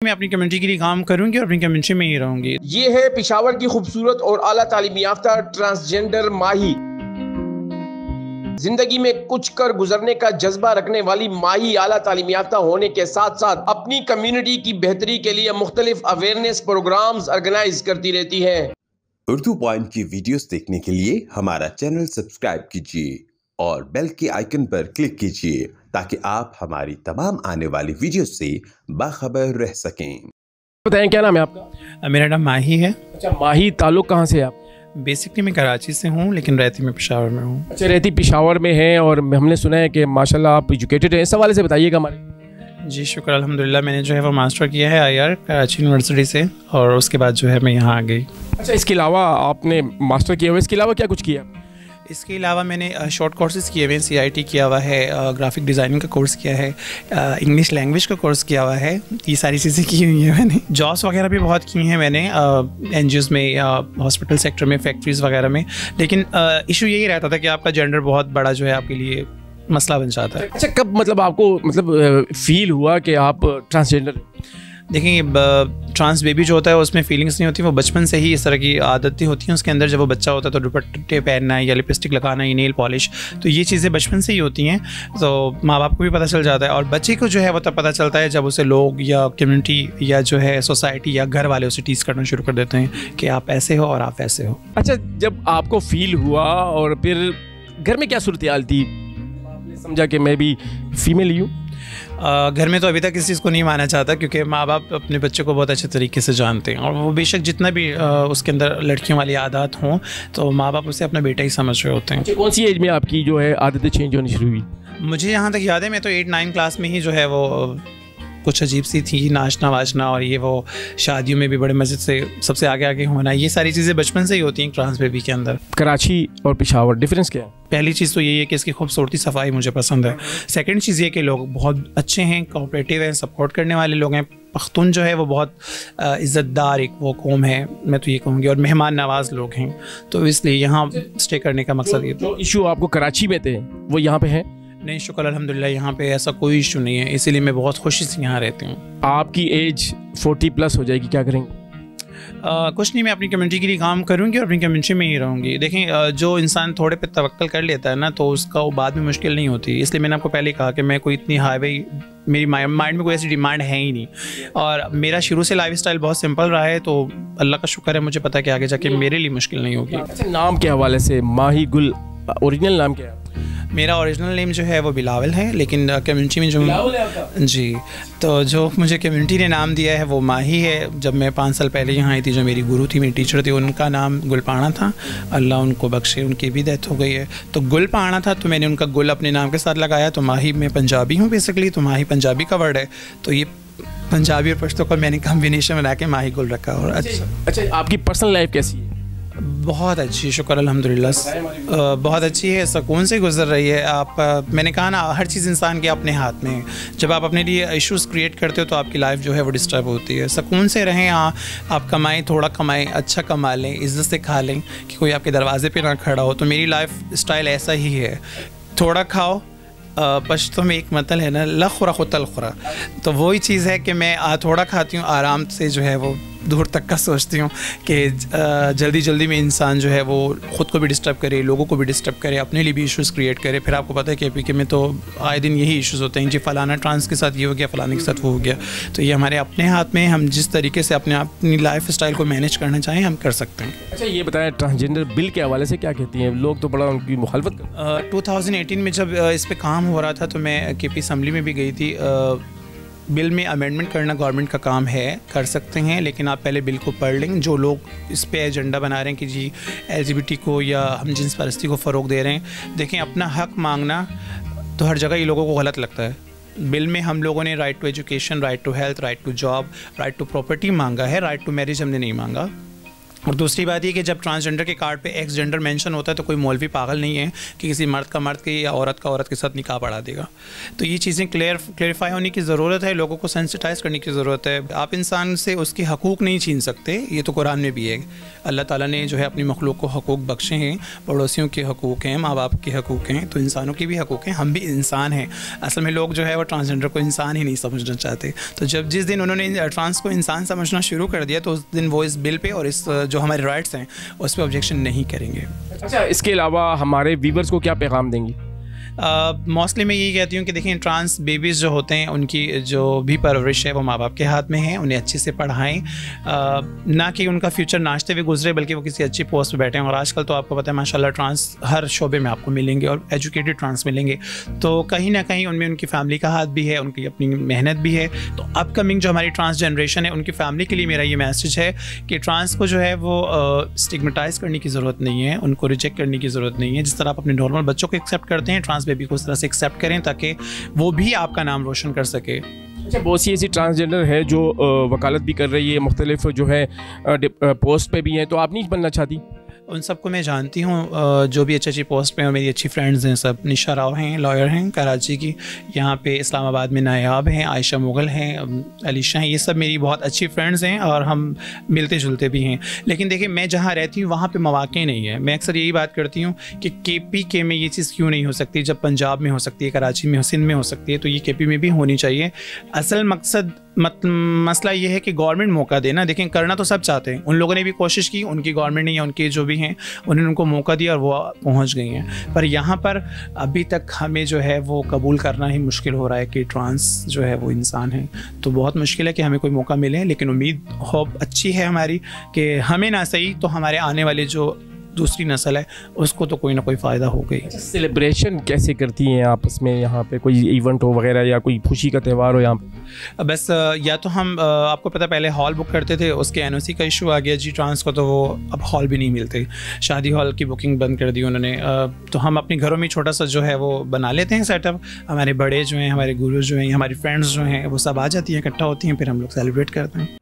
मैं अपनी कम्युनिटी के लिए काम करूंगी और अपनी कम्युनिटी में ही रहूंगी। ये है पेशावर की खूबसूरत और आला तालीम याफ्ता ट्रांसजेंडर माही। जिंदगी में कुछ कर गुजरने का जज्बा रखने वाली माही आला तालीम याफ्ता होने के साथ साथ अपनी कम्युनिटी की बेहतरी के लिए मुख्तलिफ अवेयरनेस प्रोग्राम्स ऑर्गेनाइज करती रहती है। उर्दू पॉइंट की वीडियोस देखने के लिए हमारा चैनल सब्सक्राइब कीजिए और बेल के आइकन पर क्लिक कीजिए ताकि आप हमारी तमाम आने वाली वीडियो से बाखबर रह सकें। बताएं, क्या नाम है आपका? मेरा नाम माही है। अच्छा, माही, ताल्लुक कहाँ से है आप? बेसिकली मैं कराची से हूँ लेकिन रहती मैं पेशावर में हूँ। अच्छा, रहती पेशावर में है और हमने सुना है कि माशाल्लाह आप एजुकेटेड हैं। इस हवाले से बताइएगा हमारे। जी शुक्र अल्हम्दुलिल्लाह। मैंने जो है वो मास्टर किया है IR कराची यूनिवर्सिटी से और उसके बाद जो है मैं यहाँ आ गई। अच्छा, इसके अलावा आपने मास्टर किया हुआ, इसके अलावा क्या कुछ किया? इसके अलावा मैंने शॉर्ट कोर्सेज़ किए हुए हैं। CIT किया हुआ है, ग्राफिक डिज़ाइनिंग का कोर्स किया है, इंग्लिश लैंग्वेज का कोर्स किया हुआ है। ये सारी चीज़ें की हुई हैं मैंने। जॉब्स वगैरह भी बहुत की हैं मैंने NGOs में या हॉस्पिटल सेक्टर में, फैक्ट्रीज़ वगैरह में। लेकिन इशू यही रहता था कि आपका जेंडर बहुत बड़ा जो है आपके लिए मसला बन जाता है। अच्छा, कब मतलब आपको फील हुआ कि आप ट्रांसजेंडर? देखिए, ट्रांस बेबी जो होता है उसमें फीलिंग्स नहीं होती, वो बचपन से ही इस तरह की आदतें होती हैं उसके अंदर। जब वो बच्चा होता है तो दुपट्टे पहनना या लिपस्टिक लगाना या नेल पॉलिश, तो ये चीज़ें बचपन से ही होती हैं। तो माँ बाप को भी पता चल जाता है और बच्चे को जो है वो तब पता चलता है जब उसे लोग या कम्युनिटी या जो है सोसाइटी या घर वाले उसे टीज़ करना शुरू कर देते हैं कि आप ऐसे हो और आप ऐसे हो। अच्छा, जब आपको फील हुआ और फिर घर में क्या सूरत-ए-हाल थी? आपने समझा कि मैं भी फीमेल ही हूँ? घर में तो अभी तक इस चीज़ को नहीं माना चाहता क्योंकि माँ बाप अपने बच्चे को बहुत अच्छे तरीके से जानते हैं और वो बेशक जितना भी उसके अंदर लड़कियों वाली आदत हों तो माँ बाप उसे अपना बेटा ही समझ रहे होते हैं। कौन सी एज में आपकी जो है आदतें चेंज होनी शुरू हुई? मुझे यहाँ तक याद है मैं तो 8-9 क्लास में ही जो है वो कुछ अजीब सी थी, नाचना वाचना और ये वो शादियों में भी बड़े मजे से सबसे आगे आगे होना, ये सारी चीज़ें बचपन से ही होती हैं ट्रांस बेबी के अंदर। कराची और पेशावर डिफरेंस क्या है? पहली चीज़ तो यही है कि इसकी खूबसूरती सफाई मुझे पसंद है। सेकंड चीज़ ये कि लोग बहुत अच्छे हैं, कोऑपरेटिव हैं, सपोर्ट करने वाले लोग हैं। पख्तून जो है वो बहुत इज़्ज़तदार एक वो कौम है, मैं तो ये कहूँगी, और मेहमान नवाज लोग हैं। तो इसलिए यहाँ स्टे करने का मकसद ये जो इशू आपको कराची में थे वो यहाँ पे है? नहीं, शुक्र अल्हम्दुलिल्लाह यहाँ पे ऐसा कोई इशू नहीं है, इसीलिए मैं बहुत खुशी से यहाँ रहती हूँ। आपकी एज 40+ हो जाएगी, क्या करेंगे? कुछ नहीं, मैं अपनी कम्युनिटी के लिए काम करूँगी और अपनी कम्युनिटी में ही रहूँगी। देखें, जो इंसान थोड़े पे तवक्कल कर लेता है ना तो उसका वो बाद में मुश्किल नहीं होती। इसलिए मैंने आपको पहले कहा कि मैं कोई इतनी हाईवे, मेरी माइंड में कोई ऐसी डिमांड है ही नहीं और मेरा शुरू से लाइफस्टाइल बहुत सिंपल रहा है। तो अल्लाह का शुक्र है, मुझे पता है कि आगे जाके मेरे लिए मुश्किल नहीं होगी। अच्छा, नाम के हवाले से माही गुल, ओरिजिनल नाम क्या है? मेरा ओरिजिनल नेम जो है वो बिलावल है, लेकिन कम्युनिटी में जो जी, तो जो मुझे कम्युनिटी ने नाम दिया है वो माही है। जब मैं 5 साल पहले यहाँ आई थी, जो मेरी गुरु थी, मेरी टीचर थी, उनका नाम गुलपाना था, अल्लाह उनको बख्शे, उनकी भी डेथ हो गई है। तो गुलपाना था तो मैंने उनका गुल अपने नाम के साथ लगाया। तो माही, मैं पंजाबी हूँ बेसिकली, तो माही पंजाबी का वर्ड है, तो ये पंजाबी और पश्तो का मैंने कॉम्बिनेशन बना के माही गुल रखा। और अच्छा, आपकी पर्सनल लाइफ कैसी है? बहुत अच्छी, शुक्र अल्हम्दुलिल्लाह, बहुत अच्छी है, सुकून से गुजर रही है। आप मैंने कहा ना, हर चीज़ इंसान के अपने हाथ में है। जब आप अपने लिए इश्यूज़ क्रिएट करते हो तो आपकी लाइफ जो है वो डिस्टर्ब होती है। सुकून से रहें, आप कमाएं, थोड़ा कमाएं, अच्छा कमा लें, इज़्ज़त से खा लें कि कोई आपके दरवाजे पे ना खड़ा हो। तो मेरी लाइफ स्टाइल ऐसा ही है, थोड़ा खाओ, पश्तो में एक मतल है ना, लखुरा खुतल खुरा, तो वही चीज़ है कि मैं थोड़ा खाती हूँ, आराम से जो है वो दूर तक का सोचती हूँ कि जल्दी जल्दी में इंसान जो है वो ख़ुद को भी डिस्टर्ब करे, लोगों को भी डिस्टर्ब करे, अपने लिए भी इश्यूज़ क्रिएट करे। फिर आपको पता है कि APK में तो आए दिन यही इश्यूज़ होते हैं, जी फ़लाना ट्रांस के साथ ये हो गया, फ़लाने के साथ वो हो गया। तो ये हमारे अपने हाथ में, हम जिस तरीके से अपनी लाइफ स्टाइल को मैनेज करना चाहें हम कर सकते हैं। अच्छा, ये बताएं, ट्रांसजेंडर बिल के हवाले से क्या कहती हैं? लोग तो बड़ा उनकी मुखालफत करते। 2018 में जब इस पर काम हो रहा था तो मैं KP असम्बली में भी गई थी। बिल में अमेंडमेंट करना गवर्नमेंट का काम है, कर सकते हैं, लेकिन आप पहले बिल को पढ़ लें। जो लोग इस पे एजेंडा बना रहे हैं कि जी LGBT को या हम जिन्स परस्ती को फ़रोग दे रहे हैं, देखें, अपना हक मांगना तो हर जगह ये लोगों को गलत लगता है। बिल में हम लोगों ने right to education, right to health, right to job, right to property मांगा है, राइट टू मैरिज हमने नहीं मांगा। और दूसरी बात ये कि जब ट्रांसजेंडर के कार्ड पे एक्स जेंडर मेंशन होता है तो कोई मौलवी पागल नहीं है कि किसी मर्द का मर्द के या औरत का औरत के साथ निकाह पढ़ा देगा। तो ये चीज़ें क्लेरिफाई होने की ज़रूरत है, लोगों को सेंसिटाइज करने की ज़रूरत है। आप इंसान से उसके हकूक़ नहीं छीन सकते, ये तो कुरान में भी है। अल्लाह ताला ने जो है अपनी मखलूक को हकूक़ बख्शे हैं, पड़ोसियों के हकूक़ हैं, माँ बाप के हकूक़ हैं, तो इंसानों के भी हकूक़ हैं, हम भी इंसान हैं। असल में लोग जो है वो ट्रांसजेंडर को इंसान ही नहीं समझना चाहते। तो जिस दिन उन्होंने ट्रांस को इंसान समझना शुरू कर दिया तो उस दिन वो इस बिल पे और इस जो हमारे राइट्स हैं उस पर ऑब्जेक्शन नहीं करेंगे। अच्छा, इसके अलावा हमारे व्यूवर्स को क्या पैगाम देंगी? मोस्टली मैं यही कहती हूँ कि देखिए ट्रांस बेबीज़ जो होते हैं उनकी जो भी परवरिश है वो माँ बाप के हाथ में है। उन्हें अच्छे से पढ़ाएं, ना कि उनका फ्यूचर नाचते हुए गुजरे बल्कि वो किसी अच्छी पोस्ट पे बैठें। और आजकल तो आपको पता है माशाल्लाह ट्रांस हर शोबे में आपको मिलेंगे और एजुकेटेड ट्रांस मिलेंगे, तो कहीं ना कहीं उनमें उनकी फैमिली का हाथ भी है, उनकी अपनी मेहनत भी है। तो अपकमिंग जो हमारी ट्रांस जनरेशन है उनकी फैमिली के लिए मेरा ये मैसेज है कि ट्रांस को जो है वो स्टिग्मेटाइज़ करने की ज़रूरत नहीं है, उनको रिजेक्ट करने की ज़रूरत नहीं है। जिस तरह आप अपने नॉर्मल बच्चों को एक्सेप्ट करते हैं, ट्रांस बेबी को उस तरह से एक्सेप्ट करें ताकि वो भी आपका नाम रोशन कर सके। अच्छा, बहुत सी ऐसी ट्रांसजेंडर है जो वकालत भी कर रही है, मुख्तलिफ जो है पोस्ट पे भी हैं, तो आप नहीं बनना चाहती? उन सबको मैं जानती हूँ जो भी अच्छी पोस्ट पे हैं, मेरी अच्छी फ्रेंड्स हैं सब। निशा राव हैं, लॉयर हैं कराची की, यहाँ पे इस्लामाबाद में नायाब हैं, आयशा मुगल हैं, अलीशा हैं, ये सब मेरी बहुत अच्छी फ्रेंड्स हैं और हम मिलते जुलते भी हैं। लेकिन देखिए मैं जहाँ रहती हूँ वहाँ पे मौक़े नहीं है। मैं अक्सर यही बात करती हूँ कि KPK में ये चीज़ क्यों नहीं हो सकती जब पंजाब में हो सकती है, कराची में, सिंध में हो सकती है, तो ये KP में भी होनी चाहिए। असल मकसद मसला ये है कि गवर्नमेंट मौका देना। देखें करना तो सब चाहते हैं, उन लोगों ने भी कोशिश की, उनकी गवर्नमेंट ने या उनके जो भी हैं उन्होंने उनको मौका दिया और वो पहुंच गई हैं। पर यहाँ पर अभी तक हमें जो है वो कबूल करना ही मुश्किल हो रहा है कि ट्रांस जो है वो इंसान है। तो बहुत मुश्किल है कि हमें कोई मौका मिले, लेकिन उम्मीद होप अच्छी है हमारी कि हमें ना सही तो हमारे आने वाले जो दूसरी नस्ल है उसको तो कोई ना कोई फ़ायदा हो गई। सेलिब्रेशन कैसे करती हैं आपस में? यहाँ पे कोई इवेंट हो वगैरह या कोई खुशी का त्यौहार हो यहाँ पे? बस या तो हम आपको पता पहले हॉल बुक करते थे, उसके NOC का इशू आ गया जी ट्रांस को, तो वो अब हॉल भी नहीं मिलते, शादी हॉल की बुकिंग बंद कर दी उन्होंने। तो हम अपने घरों में छोटा सा जो है वो बना लेते हैं सेटअप। हमारे बड़े जो हैं, हमारे गुरु जो हैं, हमारी फ्रेंड्स जो हैं वो सब आ जाती हैं, इकट्ठा होती हैं, फिर हम लोग सेलिब्रेट करते हैं।